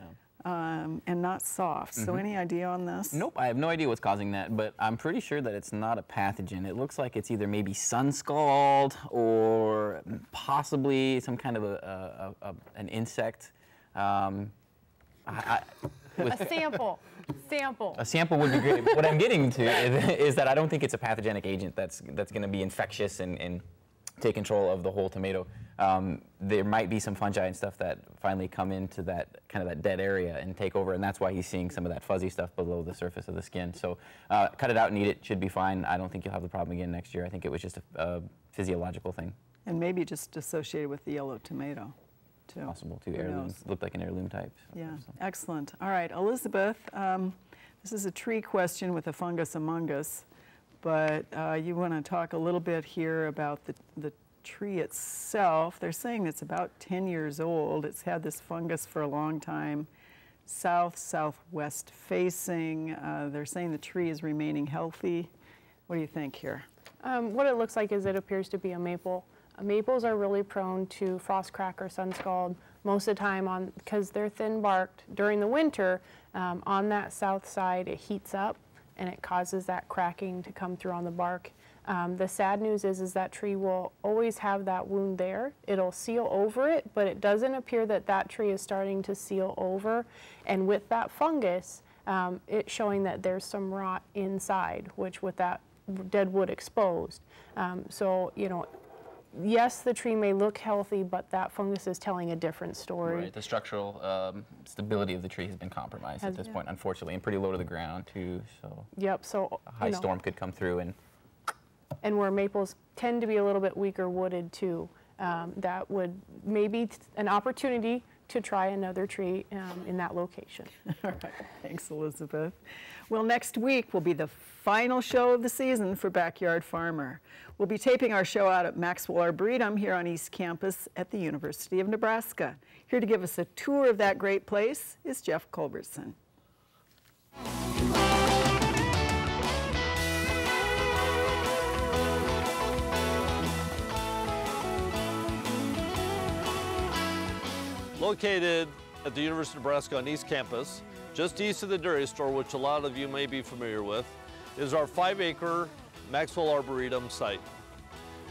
And not soft. So any idea on this? Nope, I have no idea what's causing that, but I'm pretty sure that it's not a pathogen. It looks like it's either maybe sun scald or possibly some kind of an insect. A sample. A sample would be great. What I'm getting to is that I don't think it's a pathogenic agent that's going to be infectious and take control of the whole tomato. There might be some fungi and stuff that finally come into that kind of that dead area and take over, and that's why he's seeing some of that fuzzy stuff below the surface of the skin. So cut it out and eat it, should be fine. I don't think you'll have the problem again next year. I think it was just a physiological thing. And maybe just associated with the yellow tomato, too. Possible too. Heirloom, looked like an heirloom type. Yeah, excellent. All right, Elizabeth, this is a tree question with a fungus among us, but you want to talk a little bit here about the tree itself. They're saying it's about 10 years old. It's had this fungus for a long time, southwest facing. They're saying the tree is remaining healthy. What do you think here? What it looks like is it appears to be a maple. Maples are really prone to frost crack or sun scald most of the time because they're thin barked. During the winter, on that south side, it heats up and it causes that cracking to come through on the bark. The sad news is that tree will always have that wound there. It'll seal over it, but it doesn't appear that tree is starting to seal over. And with that fungus, it's showing that there's some rot inside, which with that dead wood exposed. So, you know, yes, the tree may look healthy, but that fungus is telling a different story. Right, the structural stability of the tree has been compromised at this point, unfortunately, and pretty low to the ground too. So yep. So a high storm could come through and where maples tend to be a little bit weaker wooded too, that would maybe an opportunity to try another tree in that location. All right, thanks, Elizabeth. Well, next week will be the final show of the season for Backyard Farmer. We'll be taping our show out at Maxwell Arboretum here on East Campus at the University of Nebraska. Here to give us a tour of that great place is Jeff Culbertson. Located at the University of Nebraska on East Campus, just east of the dairy store, which a lot of you may be familiar with, is our 5-acre Maxwell Arboretum site.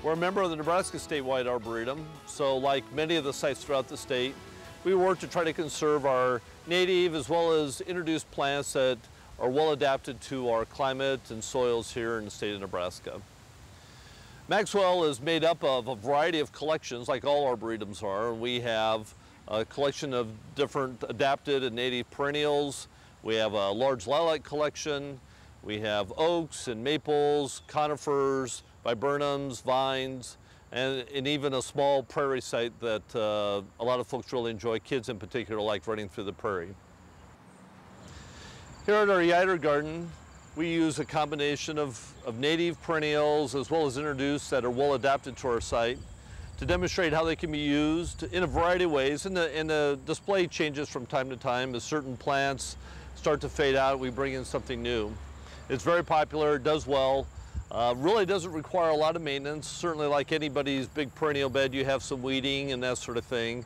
We're a member of the Nebraska Statewide Arboretum, so like many of the sites throughout the state, we work to try to conserve our native as well as introduce plants that are well adapted to our climate and soils here in the state of Nebraska. Maxwell is made up of a variety of collections, like all arboretums are. We have a collection of different adapted and native perennials. We have a large lilac collection. We have oaks and maples, conifers, viburnums, vines, and even a small prairie site that a lot of folks really enjoy, kids in particular like running through the prairie. Here at our Yider Garden, we use a combination of native perennials as well as introduced that are well adapted to our site to demonstrate how they can be used in a variety of ways. And the display changes from time to time. As certain plants start to fade out, we bring in something new. It's very popular, it does well. Really doesn't require a lot of maintenance. Certainly like anybody's big perennial bed, you have some weeding and that sort of thing.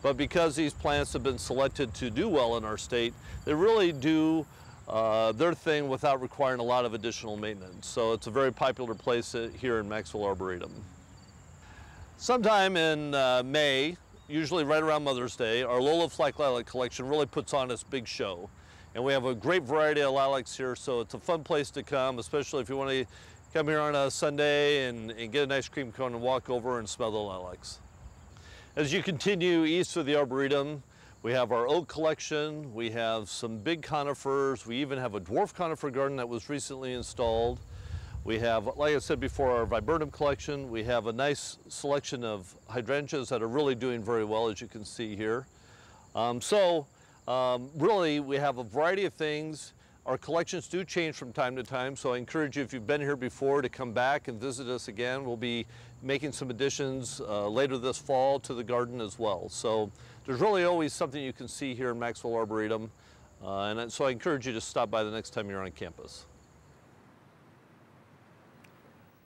But because these plants have been selected to do well in our state, they really do their thing without requiring a lot of additional maintenance. So it's a very popular place here in Maxwell Arboretum. Sometime in May, usually right around Mother's Day, our Lola Flack Lilac collection really puts on its big show. And we have a great variety of lilacs here, so it's a fun place to come, especially if you want to come here on a Sunday and get an ice cream cone and walk over and smell the lilacs. As you continue east of the Arboretum, we have our oak collection, we have some big conifers, we even have a dwarf conifer garden that was recently installed. We have, like I said before, our viburnum collection. We have a nice selection of hydrangeas that are really doing very well, as you can see here. Really, we have a variety of things Our collections do change from time to time, so I encourage you, if you've been here before, to come back and visit us again. We'll be making some additions later this fall to the garden as well. So there's really always something you can see here in Maxwell Arboretum, and so I encourage you to stop by the next time you're on campus.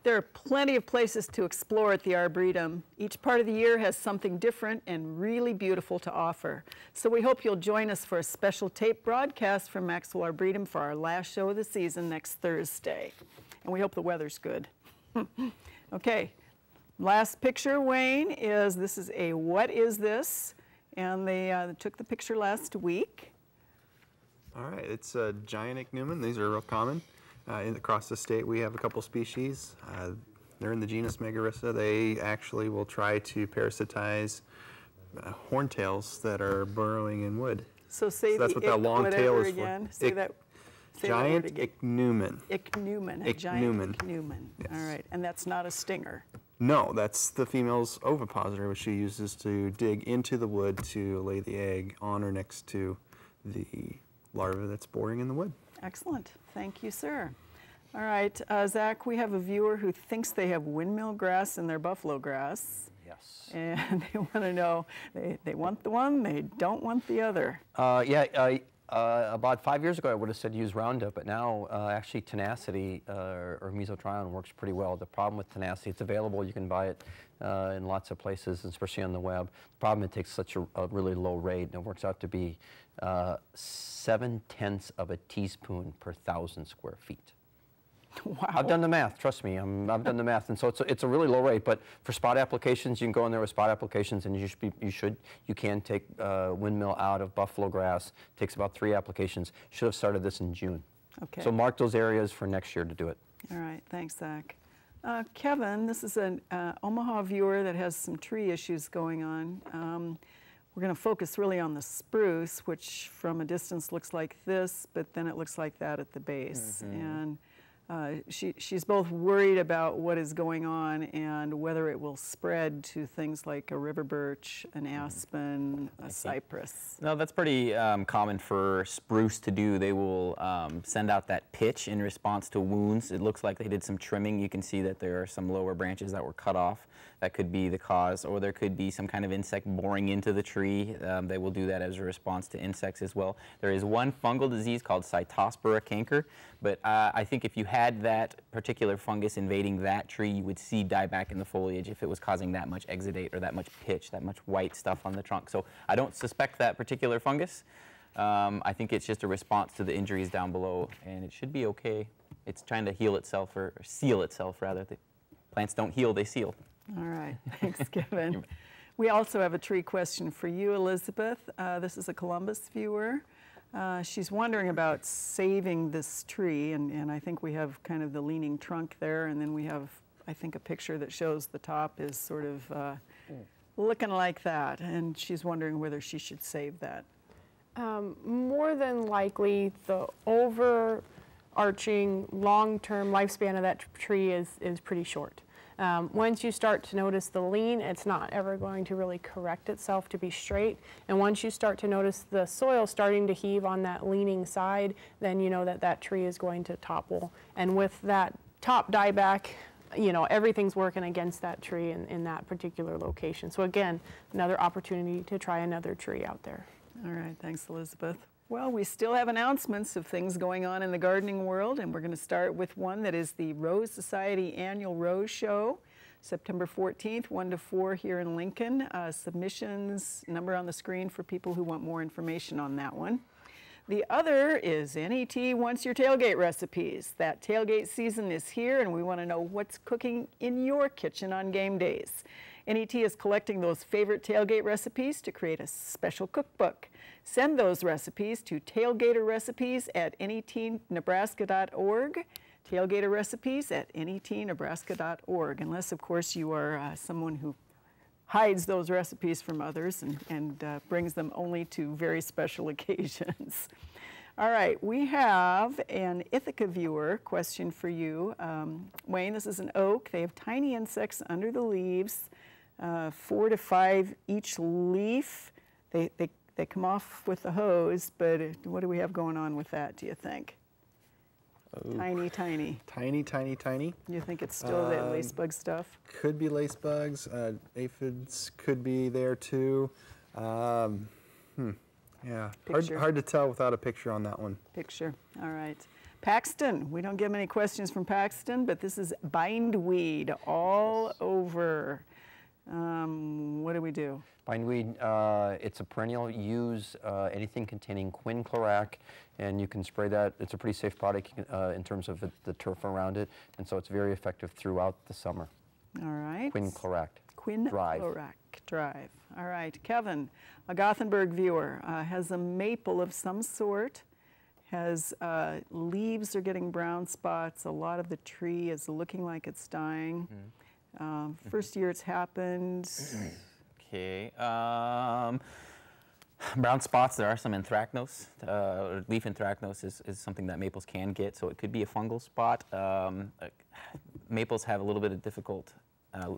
There are plenty of places to explore at the Arboretum. Each part of the year has something different and really beautiful to offer. So we hope you'll join us for a special tape broadcast from Maxwell Arboretum for our last show of the season next Thursday. And we hope the weather's good. Okay, last picture, Wayne, this is a What Is This? And they took the picture last week. All right, it's a giant ichneumon. These are real common. Across the state, we have a couple species. They're in the genus Megarissa. They actually will try to parasitize horntails that are burrowing in wood. So say that's what that long tail is again. for. Say that Giant word again. ichneumon. Ichneumon, a giant ichneumon. Yes. All right, and that's not a stinger. No, that's the female's ovipositor, which she uses to dig into the wood to lay the egg on or next to the larva that's boring in the wood. Excellent. Thank you, sir. All right, Zach, we have a viewer who thinks they have windmill grass in their buffalo grass. Yes. And they want to know, they want the one, they don't want the other. About 5 years ago, I would have said use Roundup, but now actually Tenacity or Mesotrione works pretty well. The problem with Tenacity, it's available, you can buy it in lots of places, especially on the web. The problem, it takes such a really low rate, and it works out to be 0.7 of a teaspoon per 1,000 square feet. Wow. I've done the math, trust me, I've done the math, and so it's a really low rate, but for spot applications, you can go in there with spot applications, and you can take windmill out of buffalo grass. It takes about 3 applications. Should have started this in June. Okay. So mark those areas for next year to do it. All right, thanks, Zach. Kevin, this is an Omaha viewer that has some tree issues going on. We're going to focus really on the spruce, which from a distance looks like this, but then it looks like that at the base. And she's both worried about what is going on and whether it will spread to things like a river birch, an aspen, a cypress. No, that's pretty common for spruce to do. They will send out that pitch in response to wounds. It looks like they did some trimming. You can see that there are some lower branches that were cut off. That could be the cause, or there could be some kind of insect boring into the tree. They will do that as a response to insects as well. There is one fungal disease called Cytospora canker, but I think if you had that particular fungus invading that tree, you would see dieback in the foliage if it was causing that much exudate or that much pitch, that much white stuff on the trunk. So I don't suspect that particular fungus. I think it's just a response to the injuries down below, and it should be okay. It's trying to heal itself, or seal itself, rather. The plants don't heal, they seal. All right, thanks, Kevin. We also have a tree question for you, Elizabeth. This is a Columbus viewer. She's wondering about saving this tree, and I think we have kind of the leaning trunk there, and then we have, I think, a picture that shows the top is sort of looking like that, and she's wondering whether she should save that. More than likely, the overarching long-term lifespan of that tree is pretty short. Once you start to notice the lean, it's not ever going to really correct itself to be straight. And once you start to notice the soil starting to heave on that leaning side, then you know that that tree is going to topple. And with that top dieback, you know, everything's working against that tree in that particular location. So again, another opportunity to try another tree out there. All right, thanks, Elizabeth. Well, we still have announcements of things going on in the gardening world, and we're going to start with one that is the Rose Society Annual Rose Show, September 14th, 1 to 4 here in Lincoln. Submissions, number on the screen for people who want more information on that one. The other is NET Wants Your Tailgate Recipes. That tailgate season is here, and we want to know what's cooking in your kitchen on game days. NET is collecting those favorite tailgate recipes to create a special cookbook. Send those recipes to tailgaterrecipes@netnebraska.org, tailgaterrecipes@netnebraska.org, unless, of course, you are someone who hides those recipes from others and brings them only to very special occasions. All right, we have an Ithaca viewer question for you. Wayne, this is an oak. They have tiny insects under the leaves, 4 to 5 each leaf. They come off with the hose, but what do we have going on with that, do you think? Tiny, tiny. Tiny, tiny, tiny. You think it's still the lacebug stuff? Could be lace bugs. Aphids could be there too. Yeah, hard to tell without a picture on that one. Picture. All right. Paxton. We don't get many questions from Paxton, but this is bindweed all over. What do we do? Bindweed, it's a perennial. Use anything containing quinclorac, and you can spray that. It's a pretty safe product in terms of the turf around it, and so it's very effective throughout the summer. All right. Quinclorac. Quinclorac Drive. All right. Kevin, a Gothenburg viewer, has a maple of some sort. Has leaves are getting brown spots. A lot of the tree is looking like it's dying. First year it's happened. Okay. Brown spots, there are some anthracnose. Leaf anthracnose is something that maples can get, so it could be a fungal spot. Maples have a little bit of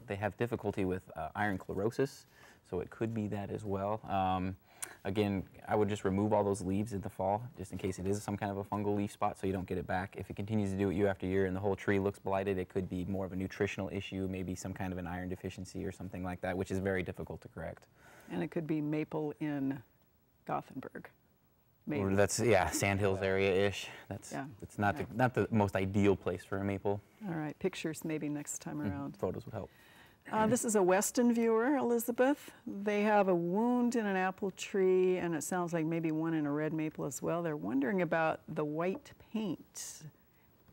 they have difficulty with iron chlorosis, so it could be that as well. Again, I would just remove all those leaves in the fall, just in case it is some kind of a fungal leaf spot, so you don't get it back. If it continues to do it year after year and the whole tree looks blighted, it could be more of a nutritional issue, maybe some kind of an iron deficiency or something like that, which is very difficult to correct. And it could be maple in Gothenburg. Maybe. Or that's, yeah, Sandhills area-ish. It's not the most ideal place for a maple. All right, pictures maybe next time around. Photos would help. This is a Weston viewer, Elizabeth. They have a wound in an apple tree, and it sounds like maybe one in a red maple as well. They're wondering about the white paint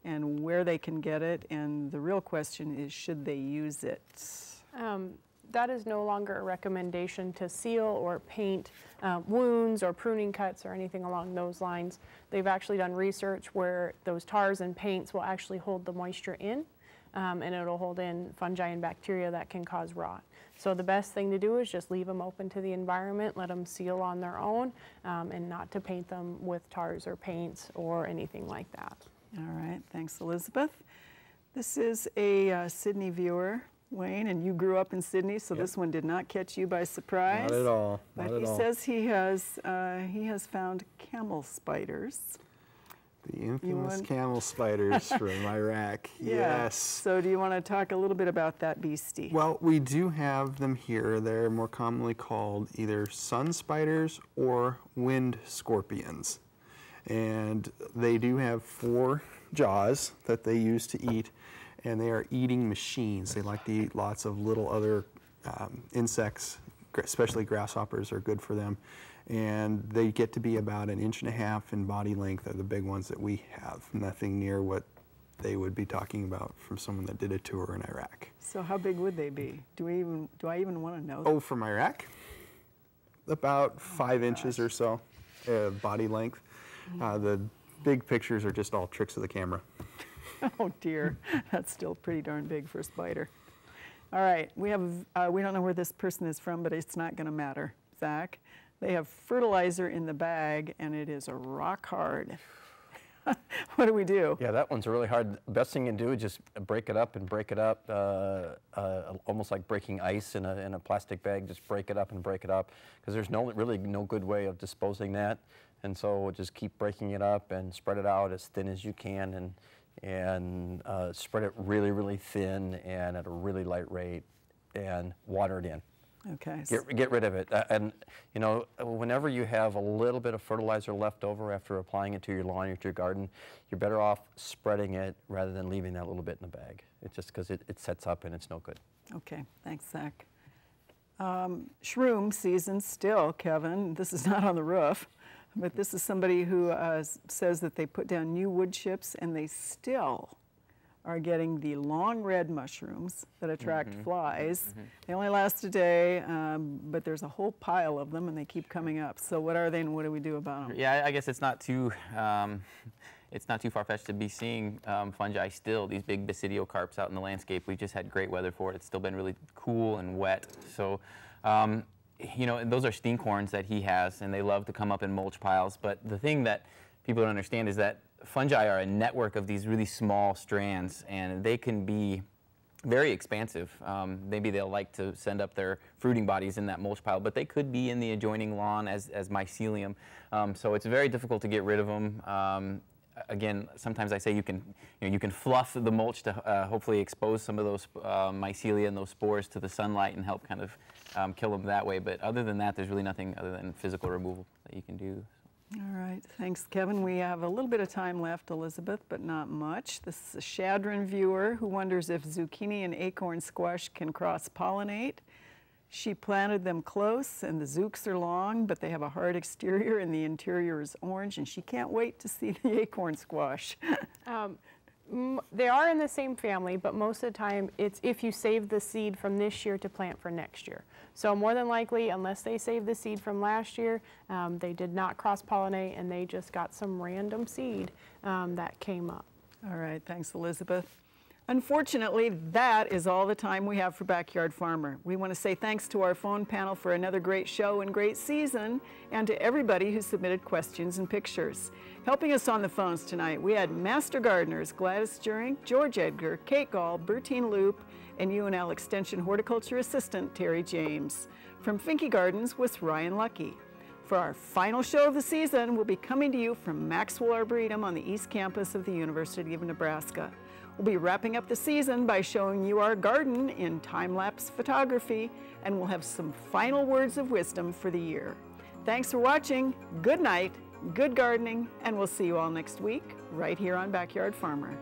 and where they can get it, and the real question is, should they use it? That is no longer a recommendation to seal or paint wounds or pruning cuts or anything along those lines. They've actually done research where those tars and paints will actually hold the moisture in. And it'll hold in fungi and bacteria that can cause rot. So the best thing to do is just leave them open to the environment, let them seal on their own, and not to paint them with tars or paints or anything like that. All right, thanks, Elizabeth. This is a Sydney viewer, Wayne, and you grew up in Sydney, so this one did not catch you by surprise. Not at all. But he says he has found camel spiders. The infamous camel spiders from Iraq. Yeah. Yes. So do you want to talk a little bit about that beastie? Well, we do have them here. They're more commonly called either sun spiders or wind scorpions. And they do have 4 jaws that they use to eat, and they are eating machines. They like to eat lots of little other insects, especially grasshoppers are good for them. And they get to be about 1.5 inches in body length are the big ones that we have. Nothing near what they would be talking about from someone that did a tour in Iraq. So how big would they be? Do I even want to know? Oh, from Iraq? About 5 inches or so body length. The big pictures are just all tricks of the camera. Oh dear, that's still pretty darn big for a spider. All right, we don't know where this person is from, but it's not going to matter, Zach. They have fertilizer in the bag, and it is a rock hard. What do we do? Yeah, that one's really hard. Best thing you can do is just break it up, almost like breaking ice in a plastic bag. Just break it up, because there's really no good way of disposing that. And so just keep breaking it up and spread it out as thin as you can, and spread it really, really thin and at a really light rate, and water it in. Okay. Get rid of it. And you know, whenever you have a little bit of fertilizer left over after applying it to your lawn or to your garden, you're better off spreading it rather than leaving that little bit in the bag. It's just because it sets up and it's no good. Okay, thanks, Zach. Shroom season still, Kevin. This is not on the roof, but this is somebody who says that they put down new wood chips and they still are getting the long red mushrooms that attract flies. They only last a day, but there's a whole pile of them and they keep coming up. So what are they and what do we do about them? Yeah, I guess it's not too far-fetched to be seeing fungi still, these big basidiocarps out in the landscape. We've just had great weather for it. It's still been really cool and wet. So, you know, those are stinkhorns that he has, and they love to come up in mulch piles. But the thing that people don't understand is that fungi are a network of these really small strands, and they can be very expansive. Maybe they'll like to send up their fruiting bodies in that mulch pile, but they could be in the adjoining lawn as mycelium. So it's very difficult to get rid of them. again, sometimes I say you can fluff the mulch to hopefully expose some of those mycelia and those spores to the sunlight and help kind of kill them that way. But other than that, there's really nothing other than physical removal that you can do. All right, thanks, Kevin. We have a little bit of time left, Elizabeth, but not much. This is a Shadron viewer who wonders if zucchini and acorn squash can cross-pollinate. She planted them close, and the zooks are long, but they have a hard exterior, and the interior is orange, and she can't wait to see the acorn squash. They are in the same family, but most of the time it's if you save the seed from this year to plant for next year. So more than likely, unless they saved the seed from last year, they did not cross-pollinate, and they just got some random seed that came up. All right, thanks, Elizabeth. Unfortunately, that is all the time we have for Backyard Farmer. We want to say thanks to our phone panel for another great show and great season, and to everybody who submitted questions and pictures. Helping us on the phones tonight, we had Master Gardeners Gladys Jurink, George Edgar, Kate Gall, Bertine Loop, and UNL Extension Horticulture Assistant Terry James. From Finke Gardens was Ryan Lucky. For our final show of the season, we'll be coming to you from Maxwell Arboretum on the East Campus of the University of Nebraska. We'll be wrapping up the season by showing you our garden in time-lapse photography, and we'll have some final words of wisdom for the year. Thanks for watching, good night, good gardening, and we'll see you all next week right here on Backyard Farmer.